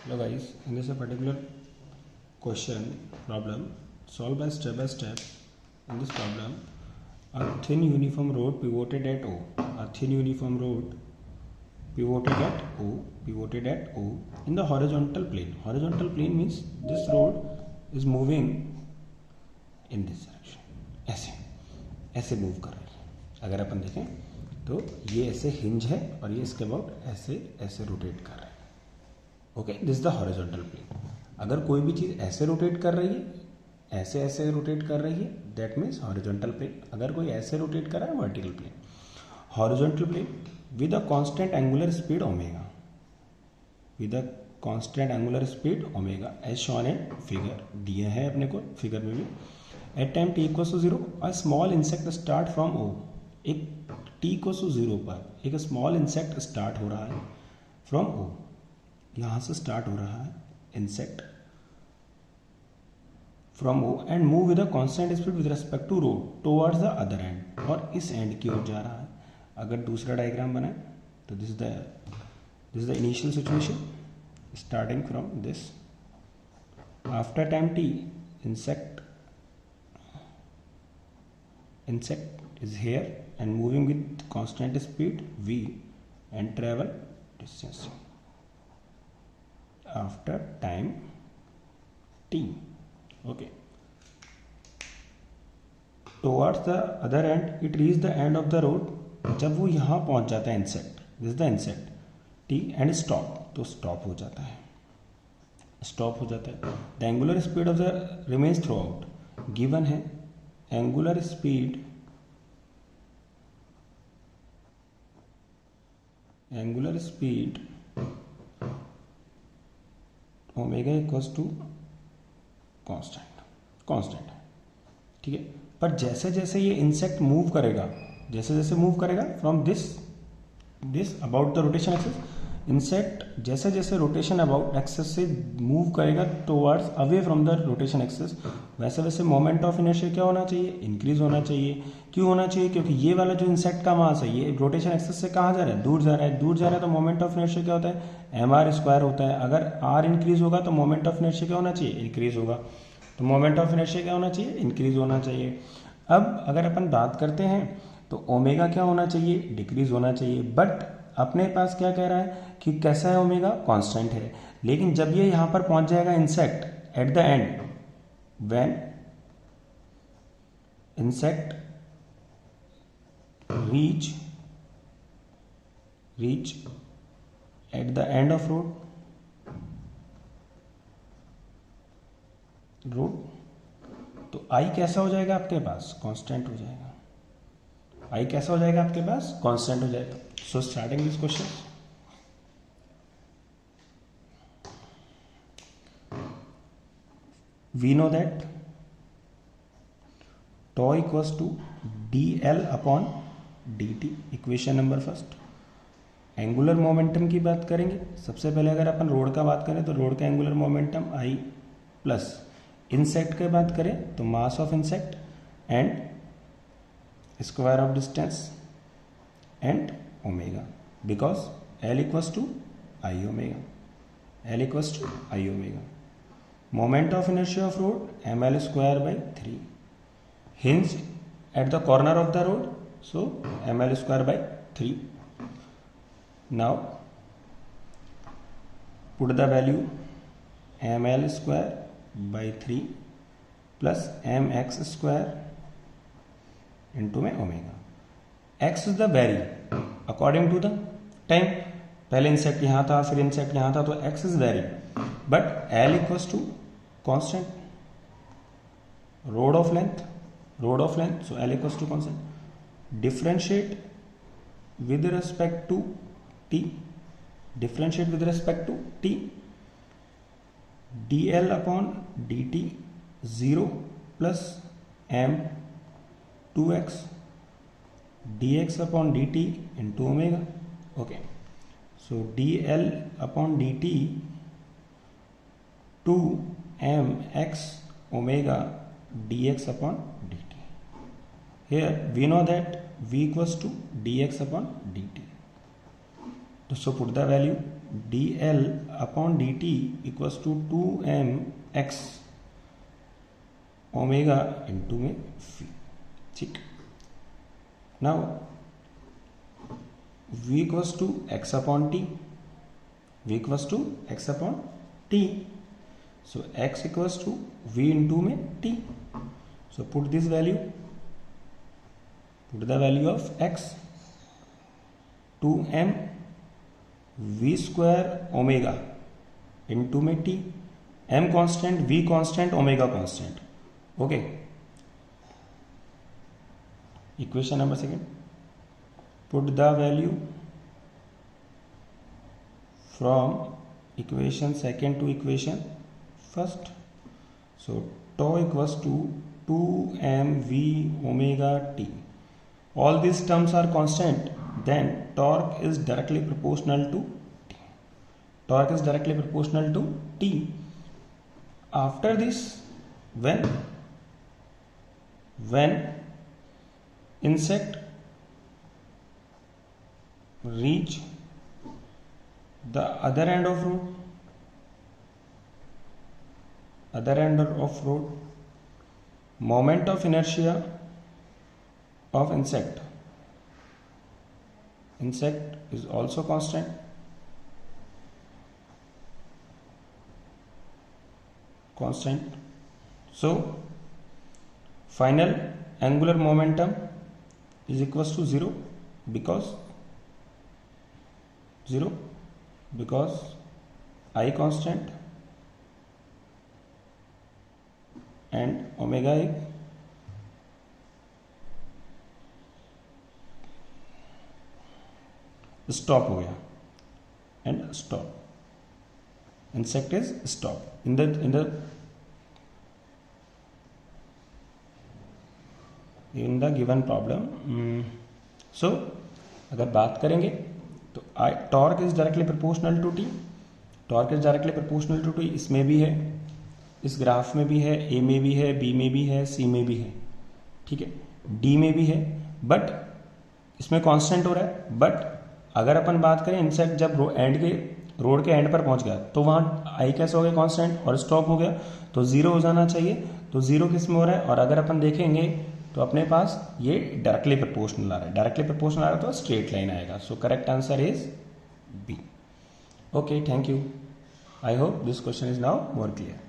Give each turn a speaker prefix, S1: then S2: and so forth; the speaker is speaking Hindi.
S1: Hello guys, in this particular problem solved by step. In this problem, a thin uniform rod pivoted at O. A thin uniform rod pivoted at O in the horizontal plane. Horizontal plane means this rod is moving in this direction. ऐसे मूव कर रही है. अगर अपन देखें तो ये ऐसे हिंज है और ये इसके अबाउट ऐसे रोटेट कर रहा है. Okay, this the horizontal plane. अगर कोई भी चीज़ ऐसे रोटेट कर रही है, ऐसे रोटेट कर रही है, दैट मीन्स हॉरिजॉन्टल प्लेन. अगर कोई ऐसे रोटेट कर रहा है, vertical plane. Horizontal plane with a constant angular speed omega, with a constant angular speed omega as shown in figure. दिया है अपने को फिगर में भी. At time t equal to 0 a small insect start from O. एक t इक्वल टू 0 पर एक स्मॉल इंसेक्ट स्टार्ट हो रहा है फ्रॉम O. यहाँ से स्टार्ट हो रहा है insect from O and move with a constant speed with respect to rod towards the other end. और इस एंड की ओर जा रहा है. अगर दूसरा डायग्राम बनाए तो this is the initial situation starting from this. After time t insect is here and moving with constant speed v and travel distance after time t. Okay, towards the other end it reach the end of the road. जब वो यहाँ पहुँच जाता है insect, this is the insect t and stop, तो स्टॉप हो जाता है. The angular speed of the remains throughout. Given है angular speed omega equals to constant. ठीक है, पर जैसे जैसे ये इंसेक्ट मूव करेगा, from this about the rotation axis, insect जैसे जैसे रोटेशन अबाउट एक्सिस से मूव करेगा towards away from the rotation axis, वैसे वैसे मोमेंट ऑफ इनर्शिया क्या होना चाहिए, इंक्रीज होना चाहिए. क्यों होना चाहिए? क्योंकि ये वाला जो इंसेक्ट का मास है ये रोटेशन एक्सिस से कहाँ जा रहा है, दूर जा रहा है. तो मोमेंट ऑफ इनर्शिया क्या होता है, mr² होता है. अगर r इंक्रीज होगा तो मोमेंट ऑफ इनर्शिया क्या होना चाहिए, इंक्रीज होगा. तो मोमेंट ऑफ इनर्शिया क्या होना चाहिए, इंक्रीज होना चाहिए. अब अगर अपन बात करते हैं तो ओमेगा क्या होना चाहिए, डिक्रीज होना चाहिए. बट अपने पास क्या कह रहा है कि कैसा है, ओमेगा कांस्टेंट है. लेकिन जब ये यहां पर पहुंच जाएगा insect at the end, when insect reach at the end of road, तो आई कैसा हो जाएगा आपके पास, कांस्टेंट हो जाएगा. आई कैसा हो जाएगा आपके पास, कांस्टेंट हो जाएगा. So starting this question, we know that tau equals to dl upon dt. Equation number first. Angular momentum की बात करेंगे. सबसे पहले अगर अपन रोड का बात करें तो रोड का angular momentum I plus insect की बात करें तो mass of insect and square of distance and omega, because L equals to I omega. Moment of inertia of rod ml²/3. Hinge at the corner of the rod, so ml²/3. Now put the value ml²/3 plus mx² into में omega. x is the vary according to the time. पहले इंसेक्ट यहाँ था, फिर इंसेक्ट यहाँ था, तो x is vary. But L equals to constant. Rod of length, so L equals to constant. Differentiate with respect to t, dl upon dt 0 plus m2x dx upon dt into omega. Okay, so dl upon dt 2mx omega dx upon dt. Here we know that v equals to dx upon dt. So put the value dl upon dt equals to 2mx omega into में v. ठीक. Now v equals to x upon t. v equals to x upon t. So x equals to v into में t. So put this value. Put the value of x. 2m v square omega into में t. m constant, v constant, omega constant. Okay. Equation number second. Put the value from equation second to equation first. So tau equals to 2mv omega t. All these terms are constant. Then torque is directly proportional to t. Torque is directly proportional to t. After this, when insect reach the other end of road, moment of inertia of insect is also constant. So final angular momentum is equals to 0 because I constant and omega stop हो गया and stop. Insect is stop in the given problem. So अगर बात करेंगे तो torque is directly proportional to T. Torque is directly proportional to T. इसमें भी है, इस ग्राफ में भी है, ए में भी है, बी में भी है, सी में भी है. ठीक है, डी में भी है, बट इसमें कांस्टेंट हो रहा है. बट अगर अपन बात करें इंसेक्ट जब रोड के एंड पर पहुंच गया तो वहां आई कैसे हो गया कांस्टेंट और स्टॉप हो गया, तो जीरो हो जाना चाहिए. तो जीरो किस में हो रहा है, और अगर अपन देखेंगे तो अपने पास ये डायरेक्टली प्रोपोर्शनल आ रहा है. डायरेक्टली प्रोपोर्शनल आ रहा है तो स्ट्रेट लाइन आएगा. So correct answer is B. Okay, thank you. I hope this question is now more clear.